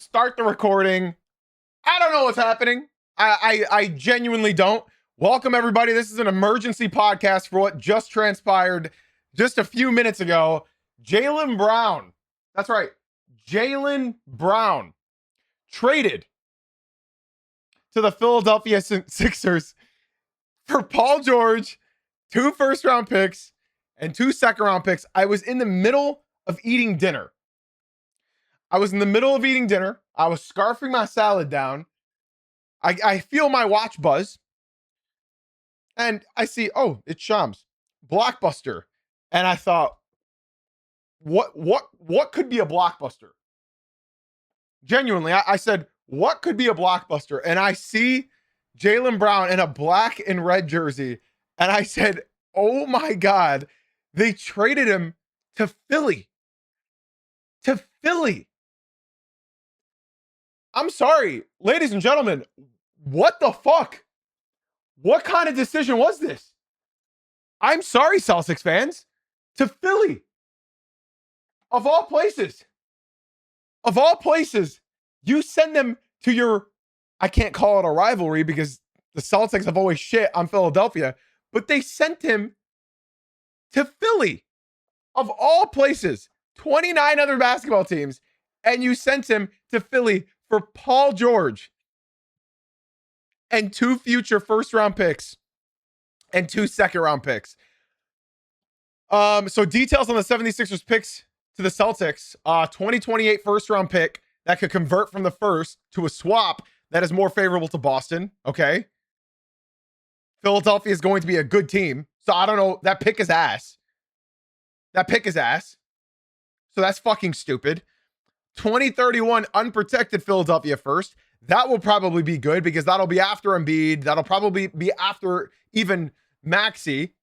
start the recording. I don't know what's happening. I genuinely don't. Welcome, everybody. This is an emergency podcast for what just transpired just a few minutes ago. Jaylen Brown. That's right. Jaylen Brown traded to the Philadelphia Sixers for Paul George, 2 first-round picks, and 2 second-round picks. I was in the middle of eating dinner. I was scarfing my salad down. I feel my watch buzz. And I see, oh, it's Shams. Blockbuster. And I thought, what could be a blockbuster? Genuinely, I said, what could be a blockbuster? And I see Jaylen Brown in a black and red jersey. And I said, oh my God, they traded him to Philly. To Philly. I'm sorry, ladies and gentlemen, what the fuck? What kind of decision was this? I'm sorry, Celtics fans. To Philly. Of all places. Of all places, you send them to your, I can't call it a rivalry because the Celtics have always shit on Philadelphia, but they sent him to Philly. Of all places, 29 other basketball teams, and you sent him to Philly for Paul George and 2 future first-round picks and 2 second-round picks. So details on the 76ers picks to the Celtics. 2028 first-round pick that could convert from the first to a swap that is more favorable to Boston. Okay. Philadelphia is going to be a good team. So I don't know. That pick is ass. So that's fucking stupid. 2031 unprotected Philadelphia first. That will probably be good because that'll be after Embiid. That'll probably be after even Maxey.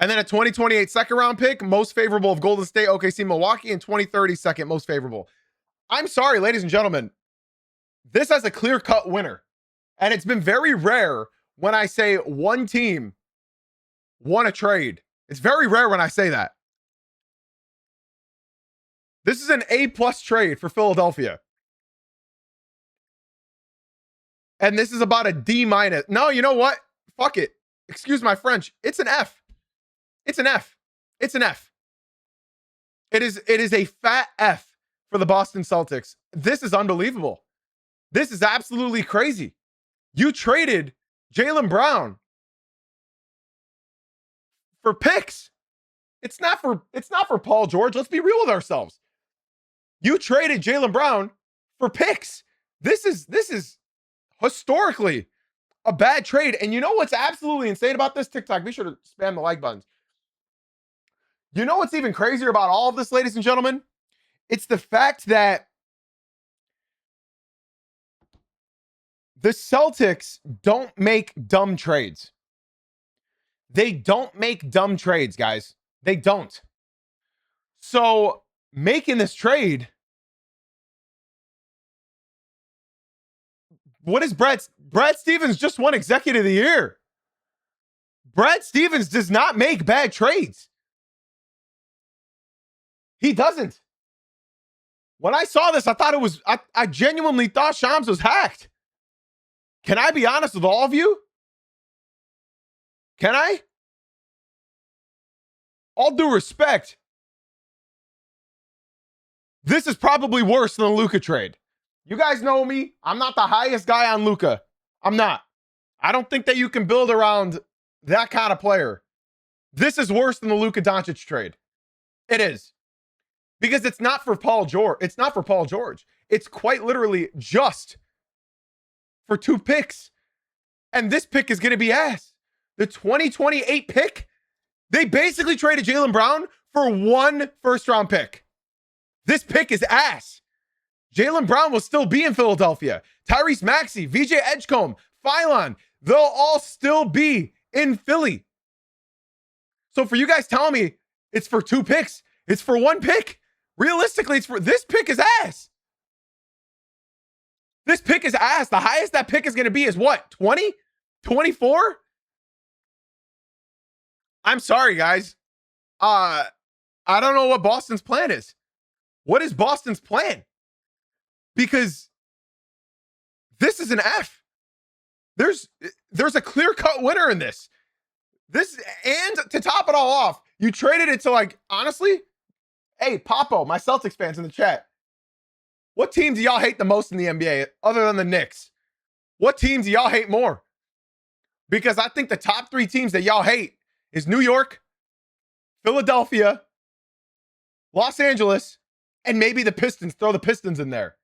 And then a 2028 second round pick, most favorable of Golden State, OKC, Milwaukee, and 2030 second most favorable. I'm sorry, ladies and gentlemen. This has a clear-cut winner. And it's been very rare when I say one team won a trade. It's very rare when I say that. This is an A+ trade for Philadelphia. And this is about a D-. No, you know what? Fuck it. Excuse my French. It's an F. It's an F. It's an F. It is a fat F for the Boston Celtics. This is unbelievable. This is absolutely crazy. You traded Jaylen Brown for picks. It's not for Paul George. Let's be real with ourselves. You traded Jaylen Brown for picks. This is historically a bad trade. And you know what's absolutely insane about this? TikTok, be sure to spam the like buttons. You know what's even crazier about all of this, ladies and gentlemen? It's the fact that the Celtics don't make dumb trades. They don't make dumb trades, guys. They don't. So making this trade, what is Brad Stevens just won Executive of the Year. Brad Stevens does not make bad trades. He doesn't. When I saw this, I genuinely thought Shams was hacked. Can I be honest with all of you? Can I? All due respect, this is probably worse than the Luka trade. You guys know me. I'm not the highest guy on Luka. I'm not. I don't think that you can build around that kind of player. This is worse than the Luka Doncic trade. It is. Because it's not for Paul George. It's not for Paul George. It's quite literally just for 2 picks. And this pick is going to be ass. The 2028 pick, they basically traded Jaylen Brown for 1 first-round pick. This pick is ass. Jaylen Brown will still be in Philadelphia. Tyrese Maxey, VJ Edgecombe, Phylon, they'll all still be in Philly. So for you guys telling me it's for 2 picks, it's for 1 pick. Realistically, this pick is ass. This pick is ass. The highest that pick is going to be is what? 20? 24? I'm sorry, guys. I don't know what Boston's plan is. What is Boston's plan? because this is an F. There's a clear-cut winner in this. And to top it all off, you traded it to, like, honestly, hey, Papo, my Celtics fans in the chat, what team do y'all hate the most in the NBA other than the Knicks? What team do y'all hate more? Because I think the top 3 teams that y'all hate is New York, Philadelphia, Los Angeles, and maybe the Pistons. Throw the Pistons in there.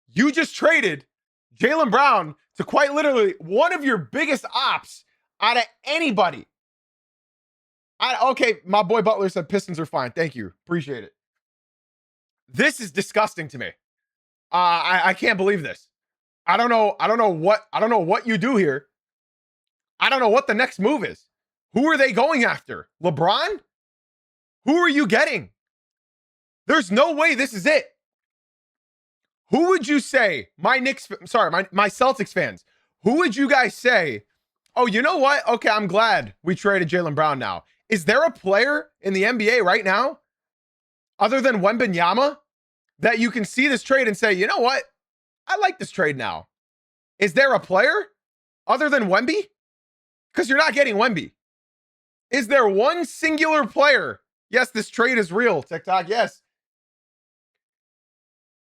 You just traded Jaylen Brown to quite literally one of your biggest ops out of anybody. Okay, my boy Butler said Pistons are fine. Thank you. Appreciate it. This is disgusting to me. I can't believe this. I don't know what you do here. I don't know what the next move is. Who are they going after? LeBron? Who are you getting? There's no way this is it. Who would you say, my Celtics fans, who would you guys say, oh, you know what? Okay, I'm glad we traded Jaylen Brown now. Is there a player in the NBA right now, other than Wembanyama, that you can see this trade and say, you know what? I like this trade now. Is there a player other than Wemby? Because you're not getting Wemby. Is there one singular player? Yes, this trade is real. TikTok, yes.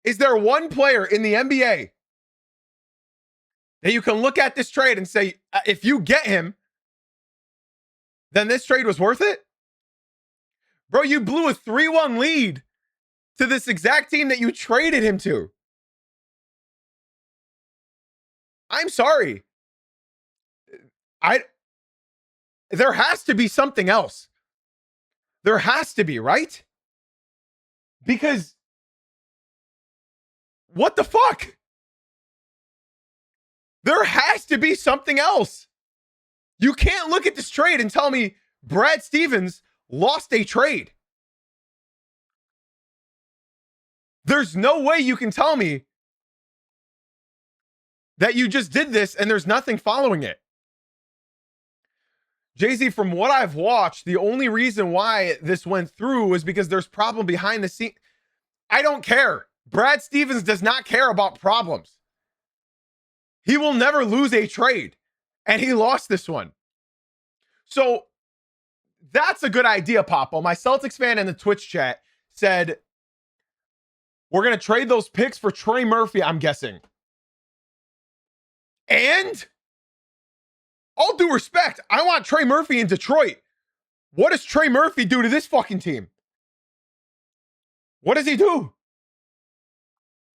Is there one player in the NBA that you can look at this trade and say, if you get him, then this trade was worth it? Bro, you blew a 3-1 lead to this exact team that you traded him to. I'm sorry. There has to be something else. There has to be, right? Because what the fuck? There has to be something else. You can't look at this trade and tell me Brad Stevens lost a trade. There's no way you can tell me that you just did this and there's nothing following it. Jay-Z, from what I've watched, the only reason why this went through was because there's problem behind the scene. I don't care. Brad Stevens does not care about problems. He will never lose a trade, and he lost this one. So that's a good idea, Papo. My Celtics fan in the Twitch chat said, we're going to trade those picks for Trey Murphy, I'm guessing. And all due respect, I want Trey Murphy in Detroit. What does Trey Murphy do to this fucking team? What does he do?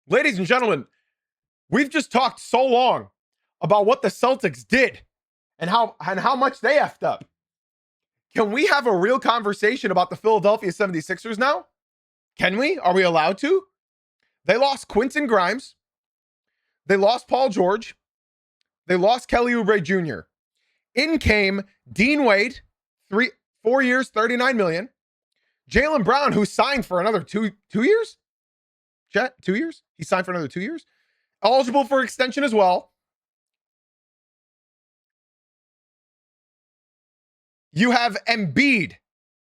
Ladies and gentlemen, we've just talked so long about what the Celtics did and how much they effed up. Can we have a real conversation about the Philadelphia 76ers now? Can we? Are we allowed to? They lost Quentin Grimes. They lost Paul George. They lost Kelly Oubre Jr. In came Dean Wade, 4 years, $39 million. Jaylen Brown, who signed for another two years? Chat, 2 years? He signed for another 2 years? Eligible for extension as well. You have Embiid,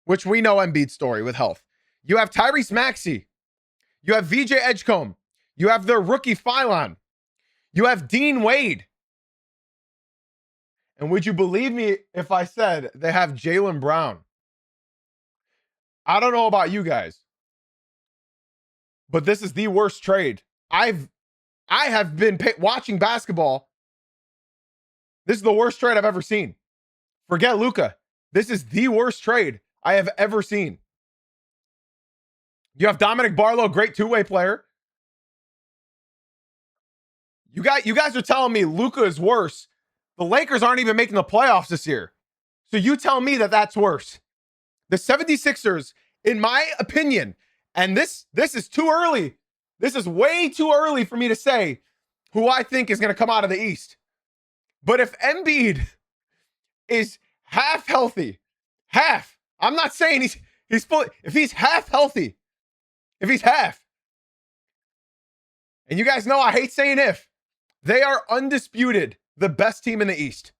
which we know Embiid's story with health. You have Tyrese Maxey. You have VJ Edgecombe. You have their rookie Phylon. You have Dean Wade. And would you believe me if I said they have Jaylen Brown? I don't know about you guys, but this is the worst trade. I have been watching basketball. This is the worst trade I've ever seen. Forget Luka. This is the worst trade I have ever seen. You have Dominic Barlow, great two-way player. You guys are telling me Luka is worse. The Lakers aren't even making the playoffs this year. So you tell me that that's worse. The 76ers, in my opinion, and this is too early. This is way too early for me to say who I think is going to come out of the East. But if Embiid is half healthy, I'm not saying he's fully, if he's half healthy, if he's half, and you guys know I hate saying if, they are undisputed the best team in the East.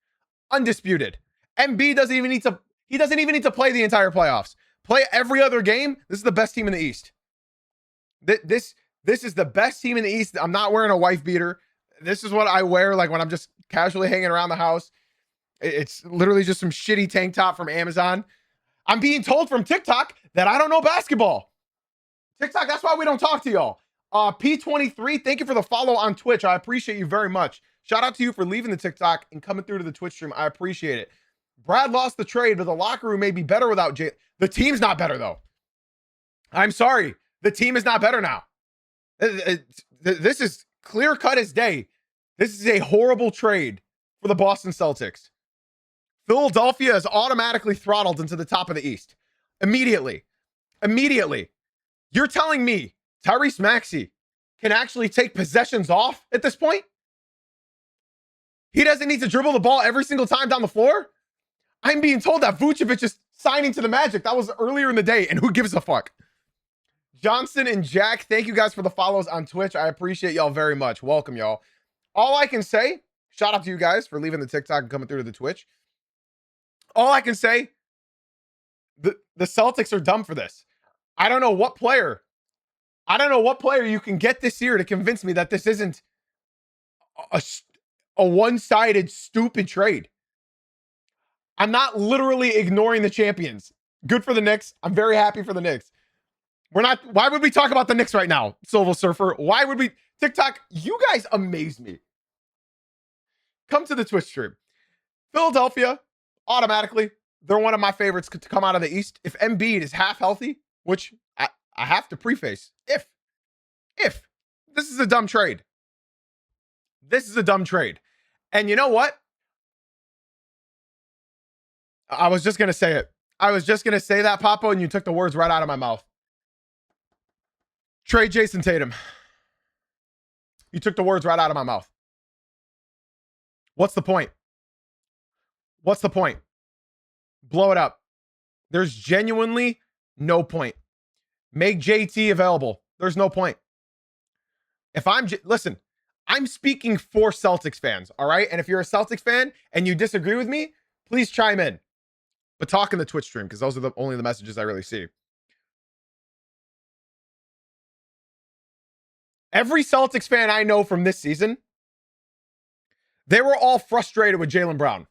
Undisputed. Embiid doesn't even need to play the entire playoffs. Play every other game. This is the best team in the East. This This is the best team in the East. I'm not wearing a wife beater. This is what I wear like when I'm just casually hanging around the house. It's literally just some shitty tank top from Amazon. I'm being told from TikTok that I don't know basketball. TikTok, that's why we don't talk to y'all. P23, thank you for the follow on Twitch. I appreciate you very much. Shout out to you for leaving the TikTok and coming through to the Twitch stream. I appreciate it. Brad lost the trade, but the locker room may be better without Jay. The team's not better, though. I'm sorry. The team is not better now. This is clear cut as day. This is a horrible trade for the Boston Celtics. Philadelphia is automatically throttled into the top of the East. Immediately. You're telling me Tyrese Maxey can actually take possessions off at this point? He doesn't need to dribble the ball every single time down the floor? I'm being told that Vucevic is signing to the Magic. That was earlier in the day, and who gives a fuck? Johnson and Jack, thank you guys for the follows on Twitch. I appreciate y'all very much. Welcome, y'all. All I can say, shout out to you guys for leaving the TikTok and coming through to the Twitch. All I can say, the Celtics are dumb for this. I don't know what player you can get this year to convince me that this isn't a one-sided, stupid trade. I'm not literally ignoring the champions. Good for the Knicks. I'm very happy for the Knicks. Why would we talk about the Knicks right now, Silver Surfer? Why would we? TikTok, you guys amaze me. Come to the Twitch stream. Philadelphia, automatically, they're one of my favorites to come out of the East. If Embiid is half healthy, which I have to preface, if this is a dumb trade. This is a dumb trade. And you know what? I was just going to say it. I was just going to say that, Papo, and you took the words right out of my mouth. Trade Jason Tatum. You took the words right out of my mouth. What's the point? What's the point? Blow it up. There's genuinely no point. Make JT available. There's no point. Listen, I'm speaking for Celtics fans, all right? And if you're a Celtics fan and you disagree with me, please chime in. But talk in the Twitch stream, because those are only the messages I really see. Every Celtics fan I know from this season, they were all frustrated with Jaylen Brown.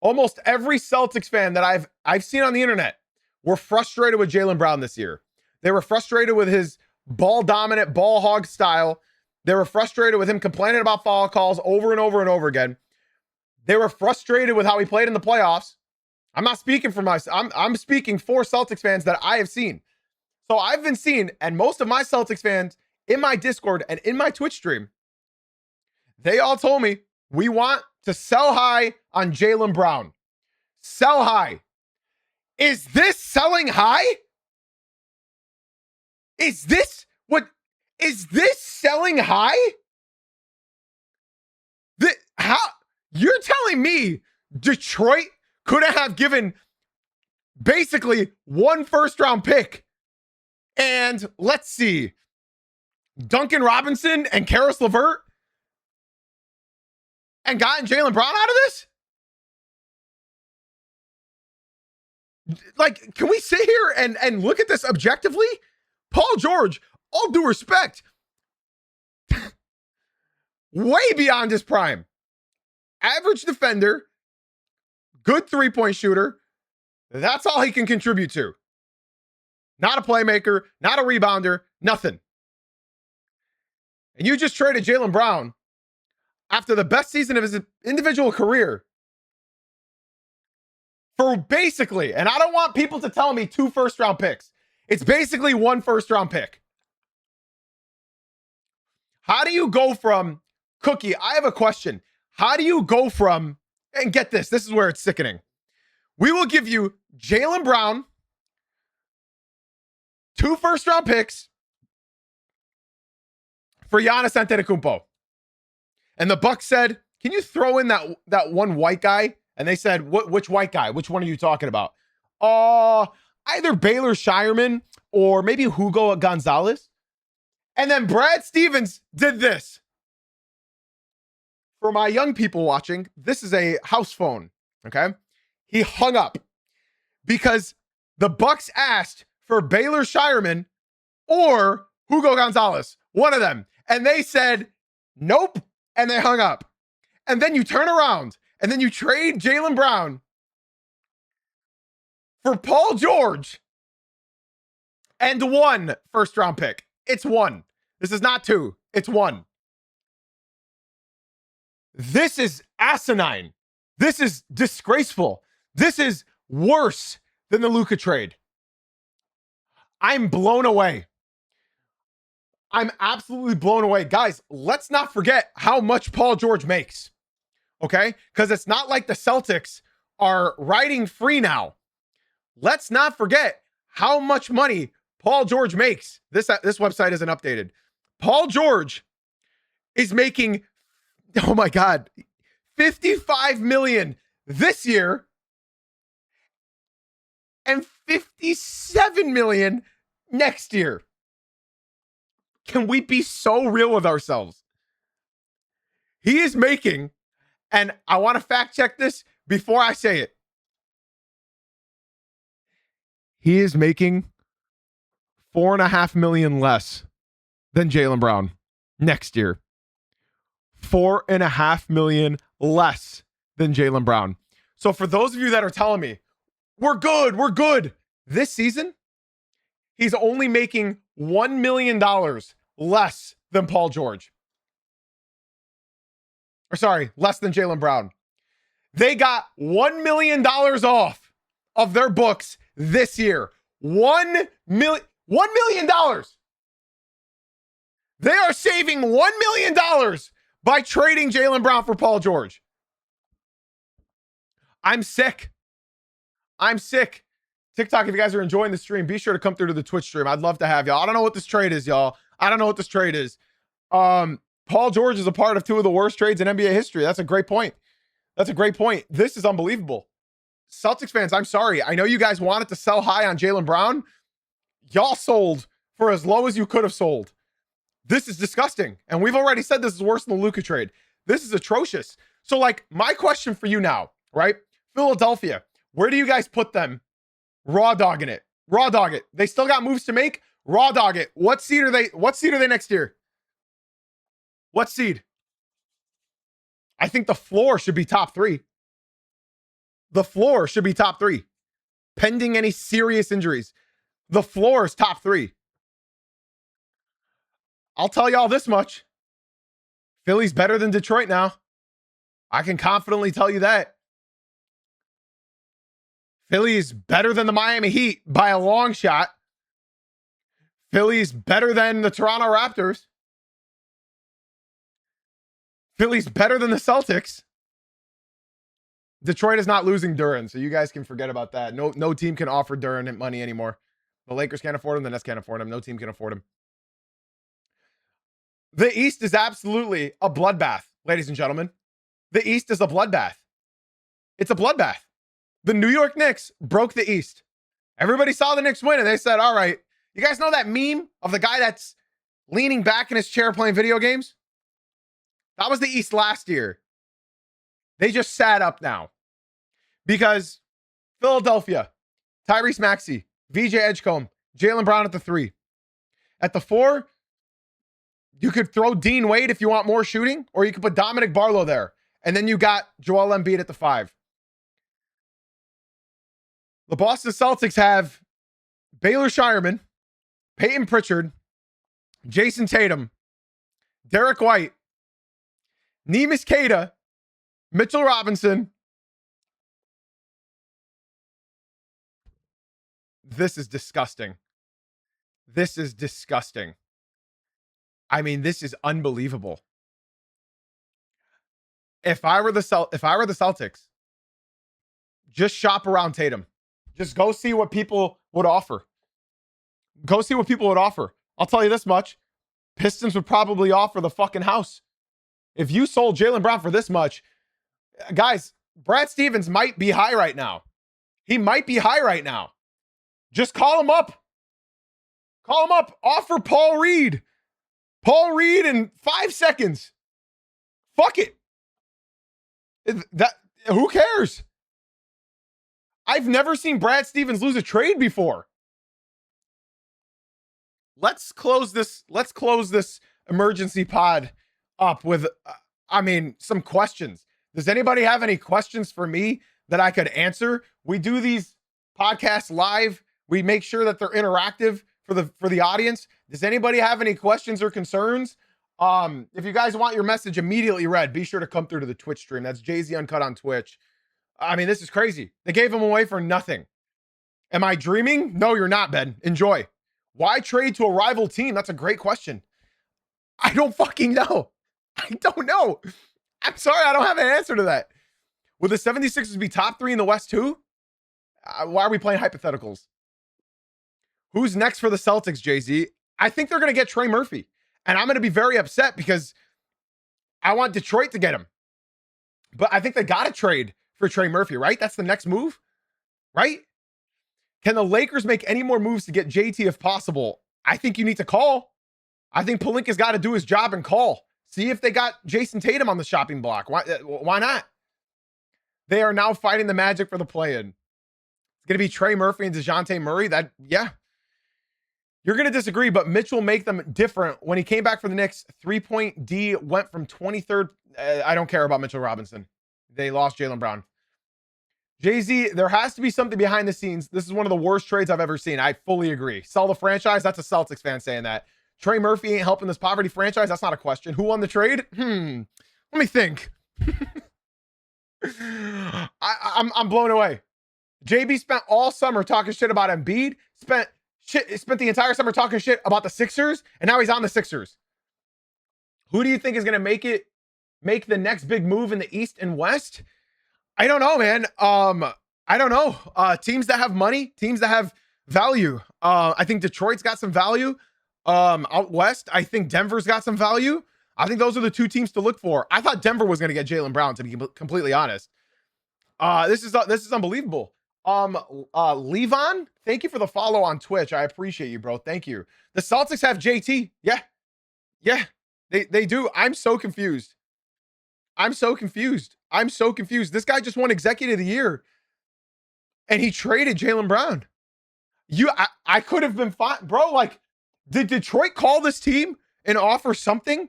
Almost every Celtics fan that I've seen on the internet were frustrated with Jaylen Brown this year. They were frustrated with his ball-dominant, ball-hog style. They were frustrated with him complaining about foul calls over and over and over again. They were frustrated with how he played in the playoffs. I'm not speaking for myself. I'm speaking for Celtics fans that I have seen. So I've been seeing, and most of my Celtics fans in my Discord and in my Twitch stream, they all told me, we want to sell high on Jaylen Brown. Sell high. Is this selling high? Is this selling high? How you're telling me Detroit couldn't have given basically one first-round pick and let's see, Duncan Robinson and Karis LeVert and gotten Jaylen Brown out of this? Like, can we sit here and look at this objectively? Paul George, all due respect, way beyond his prime. Average defender, good three-point shooter. That's all he can contribute to. Not a playmaker, not a rebounder, nothing. And you just traded Jaylen Brown after the best season of his individual career for basically, and I don't want people to tell me 2 first-round picks. It's basically 1 first-round pick. How do you go from, Cookie, I have a question. How do you go from, and get this is where it's sickening. We will give you Jaylen Brown, 2 first-round picks for Giannis Antetokounmpo. And the Bucks said, can you throw in that one white guy? And they said, which white guy? Which one are you talking about? Either Baylor Shireman or maybe Hugo Gonzalez. And then Brad Stevens did this. For my young people watching, this is a house phone, okay? He hung up because the Bucks asked for Baylor Shireman or Hugo Gonzalez, one of them. And they said, nope. And they hung up. And then you turn around and then you trade Jaylen Brown for Paul George and 1 first-round pick. It's 1. This is not 2. It's 1. This is asinine. This is disgraceful. This is worse than the Luka trade. I'm blown away. I'm absolutely blown away. Guys, let's not forget how much Paul George makes. Okay? Because it's not like the Celtics are riding free now. Let's not forget how much money Paul George makes. This website isn't updated. Paul George is making, oh my God, $55 million this year and $57 million next year. Can we be so real with ourselves? He is making, and I want to fact check this before I say it. He is making $4.5 million less than Jaylen Brown next year. $4.5 million less than Jaylen Brown. So for those of you that are telling me, we're good. This season, he's only making $1 million less than Paul George. Or sorry, less than Jaylen Brown. They got $1 million off of their books this year. $1 million. They are saving $1 million by trading Jaylen Brown for Paul George. I'm sick. TikTok, if you guys are enjoying the stream, be sure to come through to the Twitch stream. I'd love to have y'all. I don't know what this trade is, y'all. Paul George is a part of 2 of the worst trades in NBA history. That's a great point. This is unbelievable. Celtics fans, I'm sorry. I know you guys wanted to sell high on Jaylen Brown. Y'all sold for as low as you could have sold. This is disgusting. And we've already said this is worse than the Luka trade. This is atrocious. So, like, my question for you now, right? Philadelphia, where do you guys put them? Raw dogging it. Raw dog it. They still got moves to make. Raw dog it. What seed are they next year? What seed? I think the floor should be top 3. The floor should be top 3. Pending any serious injuries. The floor is top 3. I'll tell y'all this much. Philly's better than Detroit now. I can confidently tell you that. Philly is better than the Miami Heat by a long shot. Philly's better than the Toronto Raptors. Philly's better than the Celtics. Detroit is not losing Duran, so you guys can forget about that. No team can offer Duran money anymore. The Lakers can't afford him. The Nets can't afford him. No team can afford him. The East is absolutely a bloodbath, ladies and gentlemen. The East is a bloodbath. It's a bloodbath. The New York Knicks broke the East. Everybody saw the Knicks win, and they said, all right. You guys know that meme of the guy that's leaning back in his chair playing video games? That was the East last year. They just sat up now. Because Philadelphia, Tyrese Maxey, VJ Edgecombe, Jaylen Brown at the 3. At the 4, you could throw Dean Wade if you want more shooting, or you could put Dominic Barlow there. And then you got Joel Embiid at the 5. The Boston Celtics have Baylor Shireman, Peyton Pritchard, Jason Tatum, Derek White, Neemias Queta, Mitchell Robinson. This is disgusting. This is disgusting. I mean, this is unbelievable. If I were the Celtics, just shop around Tatum. Just go see what people would offer. I'll tell you this much. Pistons would probably offer the fucking house. If you sold Jaylen Brown for this much, guys, Brad Stevens might be high right now. He might be high right now. Just call him up. Offer Paul Reed. Paul Reed in 5 seconds. Fuck it. Who cares? I've never seen Brad Stevens lose a trade before. let's close this emergency pod up with some questions. Does anybody have any questions for me that I could answer? We do these podcasts live. We make sure that they're interactive for the audience. Does anybody have any questions or concerns? If you guys want your message immediately read, be sure to come through to the Twitch stream. That's Jay-Z Uncut on Twitch. I mean, this is crazy. They gave him away for nothing. Am I dreaming? No, you're not, Ben. Enjoy. Why trade to a rival team? That's a great question. I don't fucking know. I don't know. I'm sorry, I don't have an answer to that. Will the 76ers be top 3 in the West too? Why are we playing hypotheticals? Who's next for the Celtics, Jay-Z? I think they're going to get Trey Murphy. And I'm going to be very upset because I want Detroit to get him. But I think they got to trade for Trey Murphy, right? That's the next move, right? Can the Lakers make any more moves to get JT if possible? I think you need to call. I think Pelinka's got to do his job and call. See if they got Jason Tatum on the shopping block. Why not? They are now fighting the Magic for the play-in. It's going to be Trey Murphy and DeJounte Murray. Yeah. You're going to disagree, but Mitch will make them different. When he came back for the Knicks, 3-point D went from 23rd. I don't care about Mitchell Robinson. They lost Jaylen Brown. Jay-Z, there has to be something behind the scenes. This is one of the worst trades I've ever seen. I fully agree. Sell the franchise. That's a Celtics fan saying that. Trey Murphy ain't helping this poverty franchise. That's not a question. Who won the trade? Let me think. I'm blown away. JB spent all summer talking shit about Embiid. Spent the entire summer talking shit about the Sixers, and now he's on the Sixers. Who do you think is going to make the next big move in the East and West? I don't know, man. I don't know. Teams that have money, teams that have value. I think Detroit's got some value. Out West, I think Denver's got some value. I think those are the two teams to look for. I thought Denver was going to get Jaylen Brown, to be completely honest. This is unbelievable. Levon, thank you for the follow on Twitch. I appreciate you, bro. Thank you. The Celtics have JT. Yeah, they do. I'm so confused. This guy just won Executive of the Year, and he traded Jaylen Brown. I could have been fine, bro. Like, did Detroit call this team and offer something?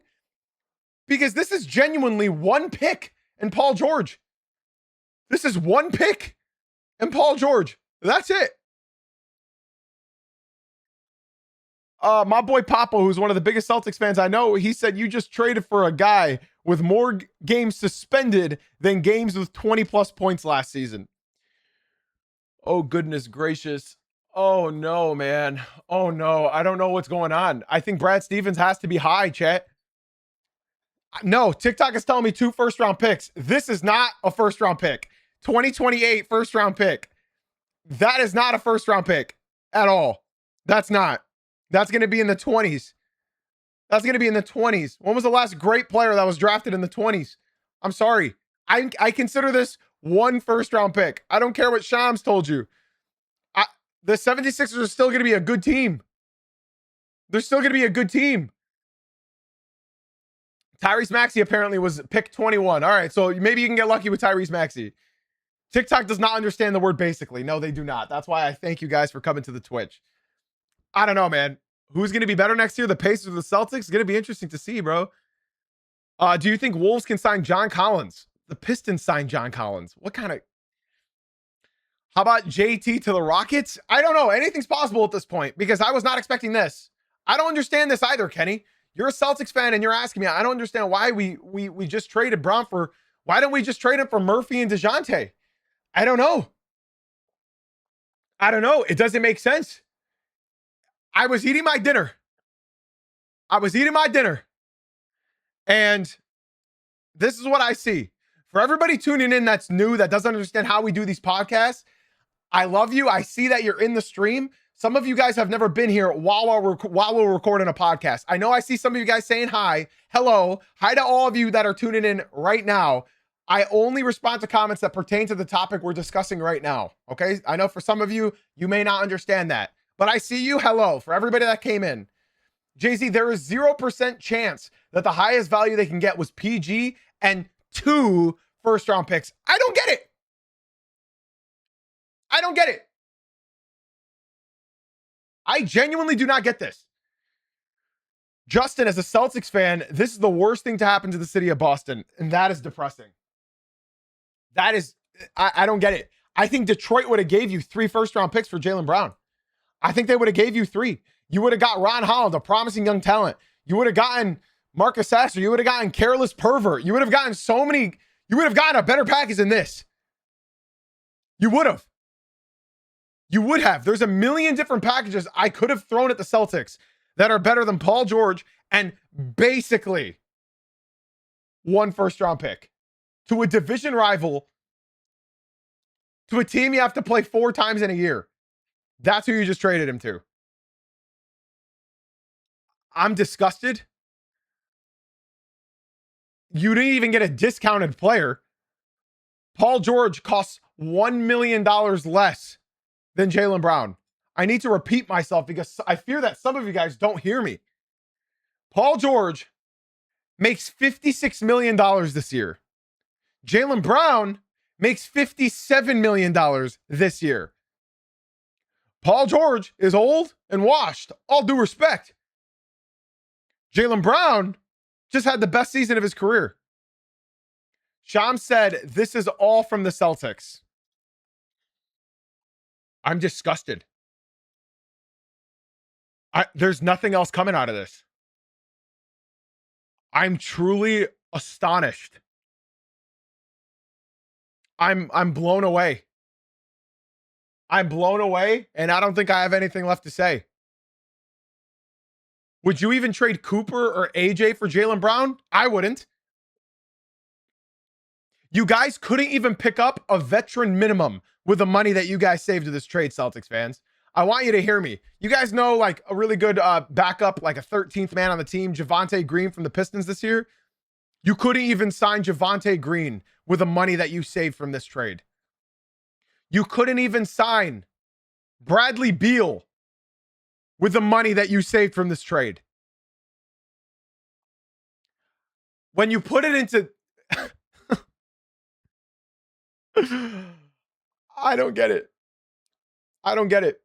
Because this is genuinely one pick and Paul George. This is one pick and Paul George. That's it. My boy Papa, who's one of the biggest Celtics fans I know, he said you just traded for a guy with more games suspended than games with 20 plus points last season. Oh, goodness gracious. Oh, no, man. Oh, no. I don't know what's going on. I think Brad Stevens has to be high, chat. No, TikTok is telling me 2 first-round picks. This is not a first-round pick. 2028 first-round pick. That is not a first-round pick at all. That's not. That's going to be in the 20s. That's going to be in the 20s. When was the last great player that was drafted in the 20s? I'm sorry. I consider this one first-round pick. I don't care what Shams told you. The 76ers are still going to be a good team. They're still going to be a good team. Tyrese Maxey apparently was pick 21. All right, so maybe you can get lucky with Tyrese Maxey. TikTok does not understand the word basically. No, they do not. That's why I thank you guys for coming to the Twitch. I don't know, man. Who's going to be better next year? The Pacers or the Celtics? It's going to be interesting to see, bro. Do you think Wolves can sign John Collins? The Pistons signed John Collins. What kind of... How about JT to the Rockets? I don't know. Anything's possible at this point because I was not expecting this. I don't understand this either, Kenny. You're a Celtics fan and you're asking me. I don't understand why we just traded Brown for... Why don't we just trade him for Murphy and DeJounte? I don't know. It doesn't make sense. I was eating my dinner. And this is what I see. For everybody tuning in that's new, that doesn't understand how we do these podcasts, I love you. I see that you're in the stream. Some of you guys have never been here while we're recording a podcast. I know I see some of you guys saying hi. Hello. Hi to all of you that are tuning in right now. I only respond to comments that pertain to the topic we're discussing right now. Okay? I know for some of you, you may not understand that. But I see you. Hello. For everybody that came in. Jay-Z, there is 0% chance that the highest value they can get was PG and 2 first-round picks. I don't get it. I genuinely do not get this. Justin, as a Celtics fan, this is the worst thing to happen to the city of Boston, and that is depressing. That is, I don't get it. I think Detroit would have gave you 3 first-round picks for Jaylen Brown. I think they would have gave you 3. You would have got Ron Holland, a promising young talent. You would have gotten Marcus Sasser. You would have gotten Careless Pervert. You would have gotten so many. You would have gotten a better package than this. You would have. You would have. There's a million different packages I could have thrown at the Celtics that are better than Paul George and basically 1 first-round pick to a division rival, to a team you have to play 4 times in a year. That's who you just traded him to. I'm disgusted. You didn't even get a discounted player. Paul George costs $1 million less than Jaylen Brown. I need to repeat myself because I fear that some of you guys don't hear me. Paul George makes $56 million this year. Jaylen Brown makes $57 million this year. Paul George is old and washed. All due respect. Jaylen Brown just had the best season of his career. Sham said, this is all from the Celtics. I'm disgusted. There's nothing else coming out of this. I'm truly astonished. I'm blown away. I'm blown away, and I don't think I have anything left to say. Would you even trade Cooper or AJ for Jaylen Brown? I wouldn't. You guys couldn't even pick up a veteran minimum with the money that you guys saved to this trade, Celtics fans. I want you to hear me. You guys know like a really good backup, like a 13th man on the team, Javonte Green from the Pistons this year. You couldn't even sign Javonte Green with the money that you saved from this trade. You couldn't even sign Bradley Beal with the money that you saved from this trade. When you put it into... I don't get it. I don't get it.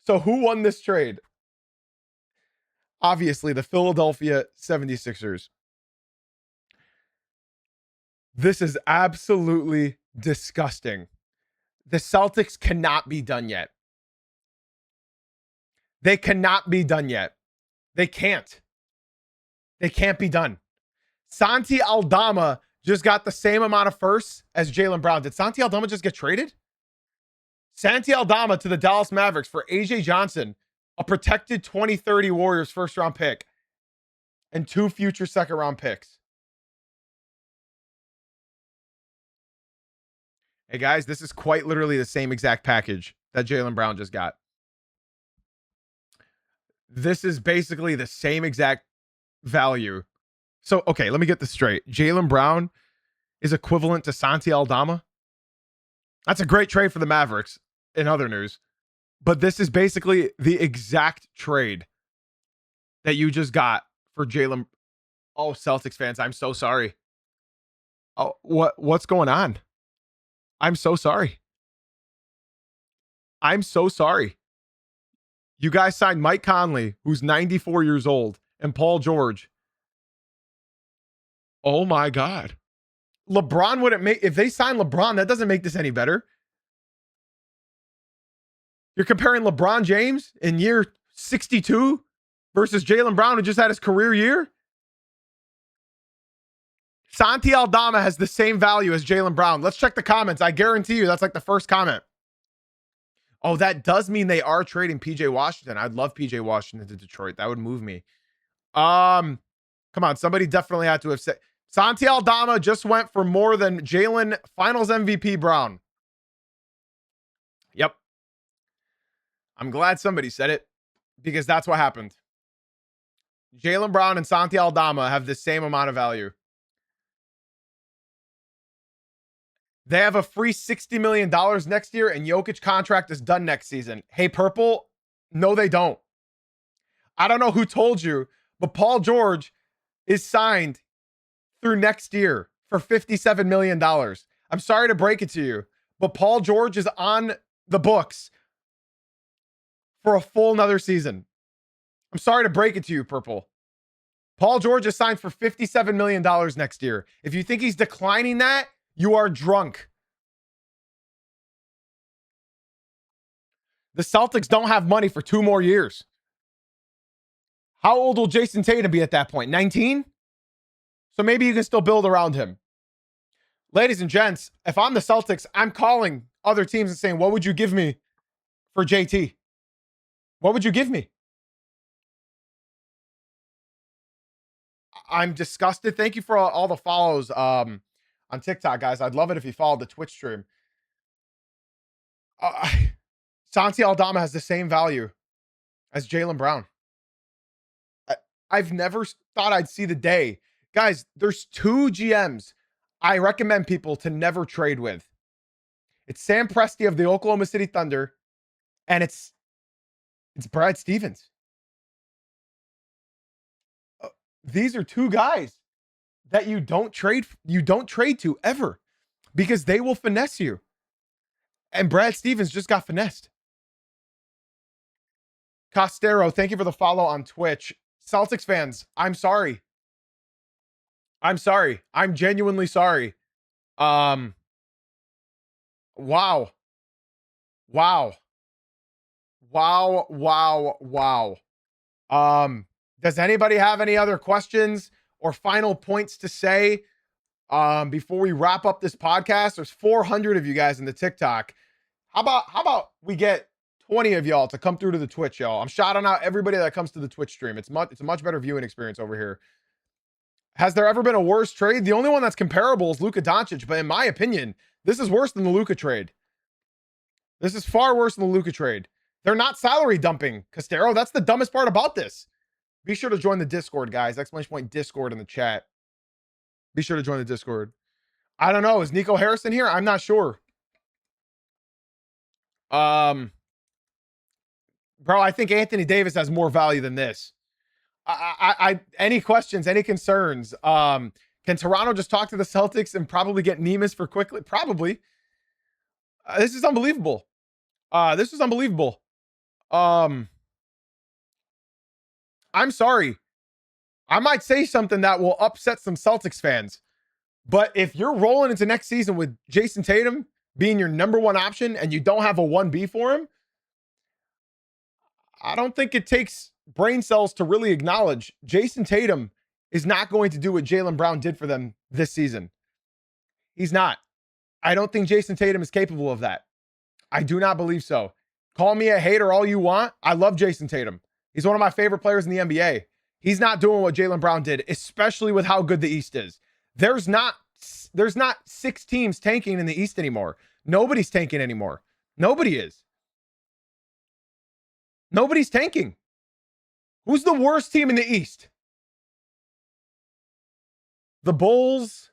So who won this trade? Obviously, the Philadelphia 76ers. This is absolutely disgusting. The Celtics cannot be done yet. They cannot be done yet. They can't. They can't be done. Santi Aldama just got the same amount of firsts as Jaylen Brown. Did Santi Aldama just get traded? Santi Aldama to the Dallas Mavericks for AJ Johnson, a protected 2030 Warriors first-round pick, and 2 future second-round picks. Hey, guys, this is quite literally the same exact package that Jaylen Brown just got. This is basically the same exact value. So, okay, let me get this straight. Jaylen Brown is equivalent to Santi Aldama. That's a great trade for the Mavericks in other news. But this is basically the exact trade that you just got for Jaylen. Oh, Celtics fans, I'm so sorry. Oh, what's going on? I'm so sorry. I'm so sorry. You guys signed Mike Conley, who's 94 years old, and Paul George. Oh my God. LeBron wouldn't make, if they sign LeBron, that doesn't make this any better. You're comparing LeBron James in year 62 versus Jaylen Brown, who just had his career year. Santi Aldama has the same value as Jaylen Brown. Let's check the comments. I guarantee you that's like the first comment. Oh, that does mean they are trading PJ Washington. I'd love PJ Washington to Detroit. That would move me. Come on. Somebody definitely had to have said Santi Aldama just went for more than Jaylen Finals MVP Brown. Yep. I'm glad somebody said it because that's what happened. Jaylen Brown and Santi Aldama have the same amount of value. They have a free $60 million next year, and Jokic contract is done next season. Hey, Purple, no, they don't. I don't know who told you, but Paul George is signed through next year for $57 million. I'm sorry to break it to you, but Paul George is on the books for a full another season. I'm sorry to break it to you, Purple. Paul George is signed for $57 million next year. If you think he's declining that, you are drunk. The Celtics don't have money for 2 more years. How old will Jason Tatum be at that point? 19? So maybe you can still build around him. Ladies and gents, if I'm the Celtics, I'm calling other teams and saying, what would you give me for JT? What would you give me? I'm disgusted. Thank you for all the follows on TikTok, guys. I'd love it if you followed the Twitch stream. Santi Aldama has the same value as Jaylen Brown. I've never thought I'd see the day. Guys, there's 2 GMs I recommend people to never trade with. It's Sam Presti of the Oklahoma City Thunder, and it's Brad Stevens. These are 2 guys that you don't trade to ever, because they will finesse you. And Brad Stevens just got finessed. Costero, thank you for the follow on Twitch. Celtics fans, I'm sorry. I'm sorry. I'm genuinely sorry. Wow. Wow. Wow, wow, wow. Does anybody have any other questions or final points to say before we wrap up this podcast? There's 400 of you guys in the TikTok. How about we get 20 of y'all to come through to the Twitch, y'all? I'm shouting out everybody that comes to the Twitch stream. It's a much better viewing experience over here. Has there ever been a worse trade? The only one that's comparable is Luka Doncic, but in my opinion, this is worse than the Luka trade. This is far worse than the Luka trade. They're not salary dumping, Costero. That's the dumbest part about this. Be sure to join the Discord, guys. Exclamation point Discord in the chat. Be sure to join the Discord. I don't know. Is Nico Harrison here? I'm not sure. Bro, I think Anthony Davis has more value than this. Any questions, any concerns? Can Toronto just talk to the Celtics and probably get Nemus for quickly? Probably. This is unbelievable. This is unbelievable. I'm sorry. I might say something that will upset some Celtics fans, but if you're rolling into next season with Jason Tatum being your number 1 option and you don't have a 1B for him, I don't think it takes brain cells to really acknowledge Jason Tatum is not going to do what Jaylen Brown did for them this season. He's not. I don't think Jason Tatum is capable of that. I do not believe so. Call me a hater all you want. I love Jason Tatum. He's one of my favorite players in the NBA. He's not doing what Jaylen Brown did, especially with how good the East is. There's not 6 teams tanking in the East anymore. Nobody's tanking anymore. Nobody is. Nobody's tanking. Who's the worst team in the East? The Bulls.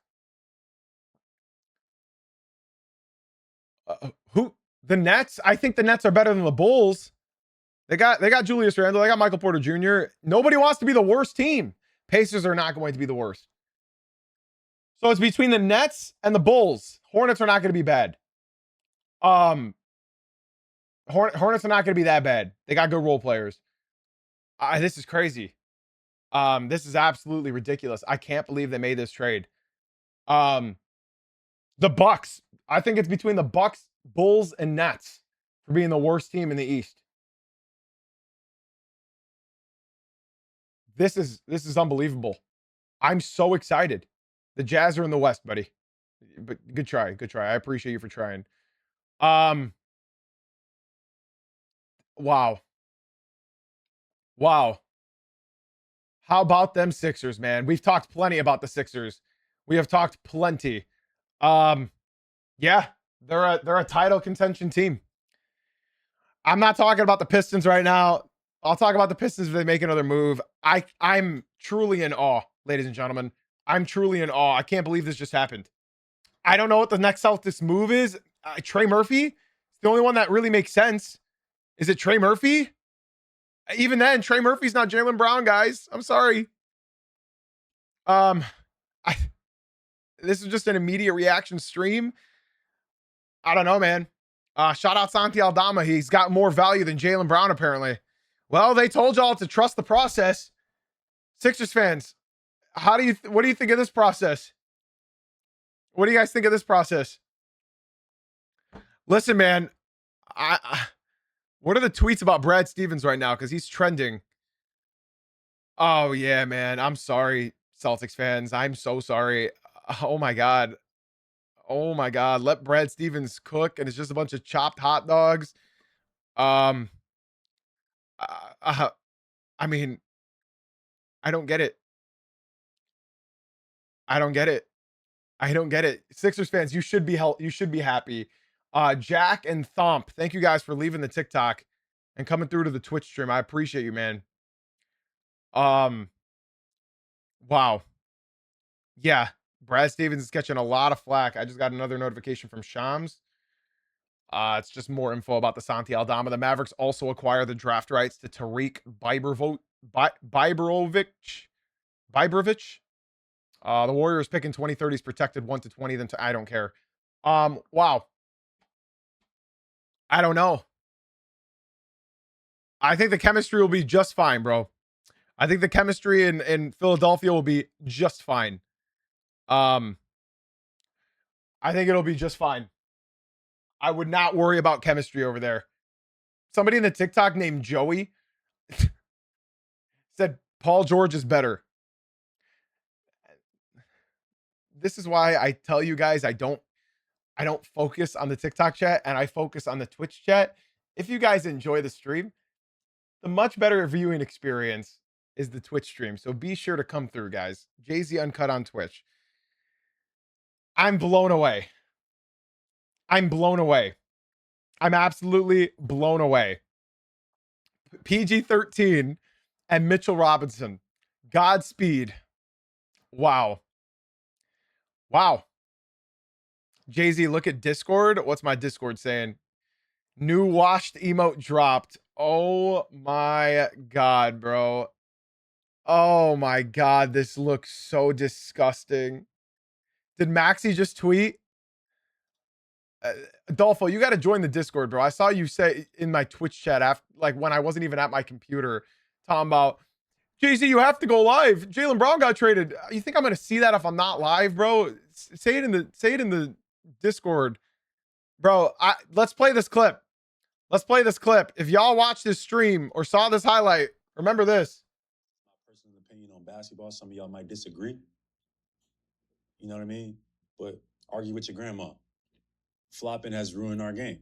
The Nets? I think the Nets are better than the Bulls. They got Julius Randle. They got Michael Porter Jr. Nobody wants to be the worst team. Pacers are not going to be the worst. So it's between the Nets and the Bulls. Hornets are not going to be bad. Hornets are not going to be that bad. They got good role players. This is crazy. This is absolutely ridiculous. I can't believe they made this trade. The Bucks. I think it's between the Bucks, Bulls, and Nets for being the worst team in the East. This is unbelievable. I'm so excited. The Jazz are in the West, buddy. But good try. Good try. I appreciate you for trying. Wow. Wow. How about them Sixers, man? We've talked plenty about the Sixers. We have talked plenty. Yeah, they're a title contention team. I'm not talking about the Pistons right now. I'll talk about the Pistons if they make another move. I'm truly in awe, ladies and gentlemen. I'm truly in awe. I can't believe this just happened. I don't know what the next Celtics move is. Trey Murphy? It's the only one that really makes sense. Is it Trey Murphy? Even then, Trey Murphy's not Jaylen Brown, guys. I'm sorry. This is just an immediate reaction stream. I don't know, man. Shout out Santi Aldama. He's got more value than Jaylen Brown, apparently. Well, they told y'all to trust the process. Sixers fans, what do you think of this process? What do you guys think of this process? Listen, man, what are the tweets about Brad Stevens right now? Because he's trending. Oh yeah, man. I'm sorry, Celtics fans. I'm so sorry. Oh my god. Oh my god. Let Brad Stevens cook, and it's just a bunch of chopped hot dogs. Um, I mean, I don't get it. I don't get it. I don't get it. Sixers fans, you should be you should be happy. Jack and Thomp, thank you guys for leaving the TikTok and coming through to the Twitch stream. I appreciate you, man. Wow. Yeah, Brad Stevens is catching a lot of flack. I just got another notification from Shams. It's just more info about the Santi Aldama. The Mavericks also acquire the draft rights to Tariq Biberovic. The Warriors picking 2030s protected 1 to 20. Then I don't care. Wow. I don't know. I think the chemistry will be just fine, bro. I think the chemistry in Philadelphia will be just fine. I think it'll be just fine. I would not worry about chemistry over there. Somebody in the TikTok named Joey said Paul George is better. This is why I tell you guys I don't focus on the TikTok chat and I focus on the Twitch chat. If you guys enjoy the stream, the much better viewing experience is the Twitch stream. So be sure to come through, guys. Jay-Z Uncut on Twitch. I'm blown away. I'm blown away. I'm absolutely blown away. PG-13 and Mitchell Robinson. Godspeed. Wow. Wow. Jay-Z, look at Discord. What's my Discord saying? New washed emote dropped. Oh my god, bro. Oh my god, this looks so disgusting. Did Maxi just tweet? Adolfo, you got to join the Discord, bro. I saw you say in my Twitch chat after, like when I wasn't even at my computer, talking about Jay-Z, you have to go live. Jaylen Brown got traded. You think I'm gonna see that if I'm not live, bro? Say it in the Discord, bro. Let's play this clip. Let's play this clip. If y'all watched this stream or saw this highlight, remember this. My personal opinion on basketball. Some of y'all might disagree. You know what I mean? But argue with your grandma. Flopping has ruined our game.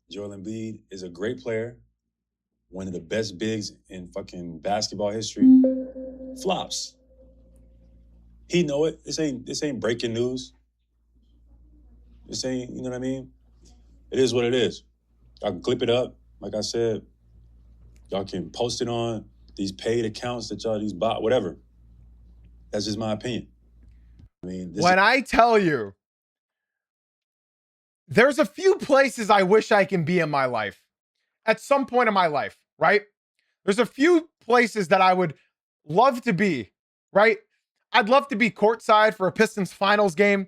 Joel Embiid is a great player, one of the best bigs in fucking basketball history. Flops. He know it. This ain't breaking news. This ain't, you know what I mean? It is what it is. Y'all can clip it up. Like I said, y'all can post it on these paid accounts that y'all, these bot, whatever. That's just my opinion. I mean, when I tell you, there's a few places I wish I can be in my life at some point in my life, right? There's a few places that I would love to be, right? I'd love to be courtside for a Pistons finals game.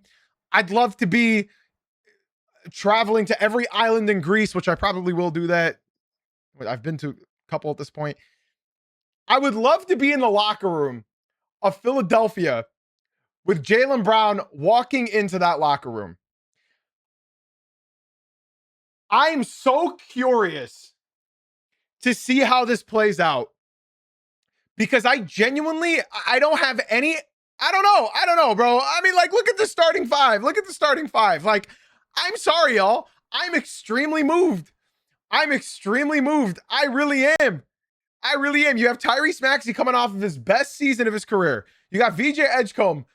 I'd love to be traveling to every island in Greece, which I probably will do that. I've been to a couple at this point. I would love to be in the locker room of Philadelphia with Jaylen Brown walking into that locker room. I'm so curious to see how this plays out because I genuinely, I don't have any, I don't know, bro. I mean, like, look at the starting five. Look at the starting five. Like, I'm sorry, y'all. I'm extremely moved. I'm extremely moved. I really am. I really am. You have Tyrese Maxey coming off of his best season of his career. You got VJ Edgecombe,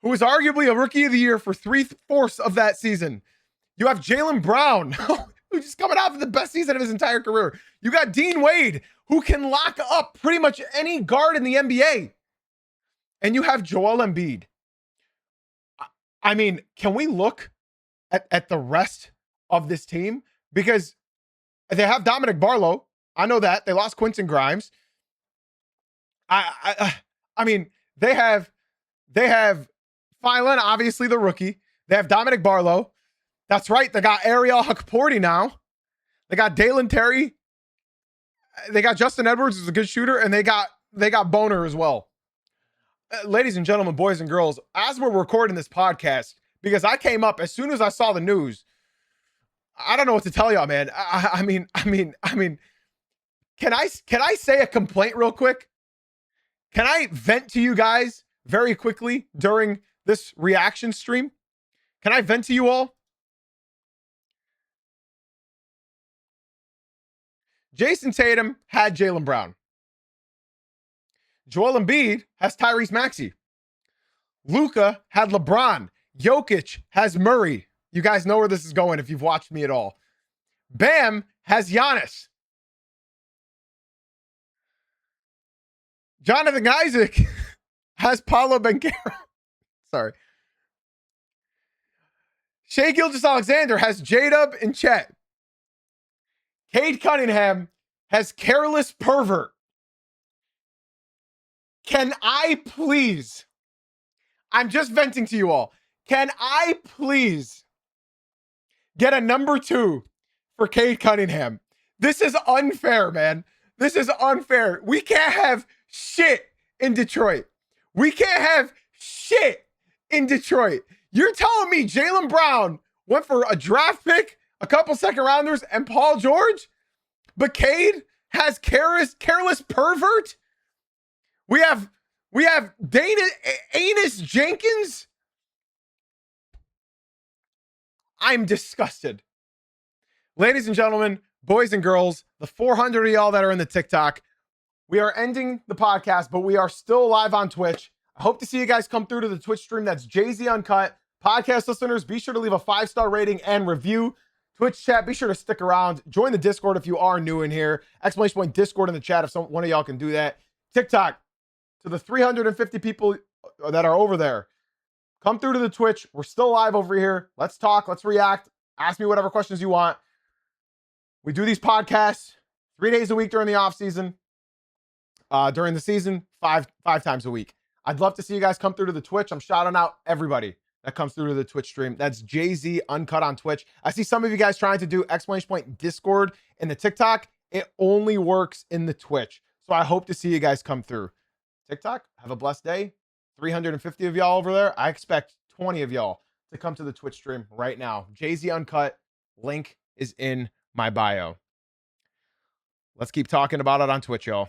who was arguably a rookie of the year for 3/4 of that season. You have Jaylen Brown, who's just coming off of the best season of his entire career. You got Dean Wade, who can lock up pretty much any guard in the NBA. And you have Joel Embiid. I mean, can we look at the rest of this team? Because they have Dominic Barlow. I know that. They lost Quentin Grimes. I mean, they have Phylan, obviously the rookie. They have Dominic Barlow. That's right. They got Ariel Hukporti now. They got Dalen Terry. They got Justin Edwards, who's a good shooter, and they got Boner as well. ladies and gentlemen, boys and girls, as we're recording this podcast, because I came up as soon as I saw the news. I don't know what to tell y'all, man. I mean, can I say a complaint real quick? Can I vent to you guys very quickly during this reaction stream? Can I vent to you all? Jason Tatum had Jaylen Brown. Joel Embiid has Tyrese Maxey. Luka had LeBron. Jokic has Murray. You guys know where this is going if you've watched me at all. Bam has Giannis. Jonathan Isaac has Paolo Banchero. Sorry. Shai Gilgeous-Alexander has J-Dub and Chet. Cade Cunningham has Careless Pervert. Can I please, I'm just venting to you all, can I please get a number 2 for Cade Cunningham? This is unfair, man. This is unfair. We can't have shit in Detroit. We can't have shit in Detroit. You're telling me Jaylen Brown went for a draft pick, a couple second rounders, and Paul George? But Cade has Careless Pervert? We have Anus Jenkins? I'm disgusted. Ladies and gentlemen, boys and girls, the 400 of y'all that are in the TikTok, we are ending the podcast, but we are still live on Twitch. I hope to see you guys come through to the Twitch stream. That's Jay-Z Uncut. Podcast listeners, be sure to leave a 5-star rating and review. Twitch chat, be sure to stick around. Join the Discord if you are new in here. Exclamation point Discord in the chat if one of y'all can do that. TikTok, to the 350 people that are over there, come through to the Twitch. We're still live over here. Let's talk. Let's react. Ask me whatever questions you want. We do these podcasts 3 days a week during the off season. During the season, five times a week. I'd love to see you guys come through to the Twitch. I'm shouting out everybody that comes through to the Twitch stream. That's Jay-Z Uncut on Twitch. I see some of you guys trying to do exclamation point Discord in the TikTok. It only works in the Twitch. So I hope to see you guys come through. TikTok, have a blessed day. 350 of y'all over there. I expect 20 of y'all to come to the Twitch stream right now. Jay-Z Uncut, link is in my bio. Let's keep talking about it on Twitch, y'all.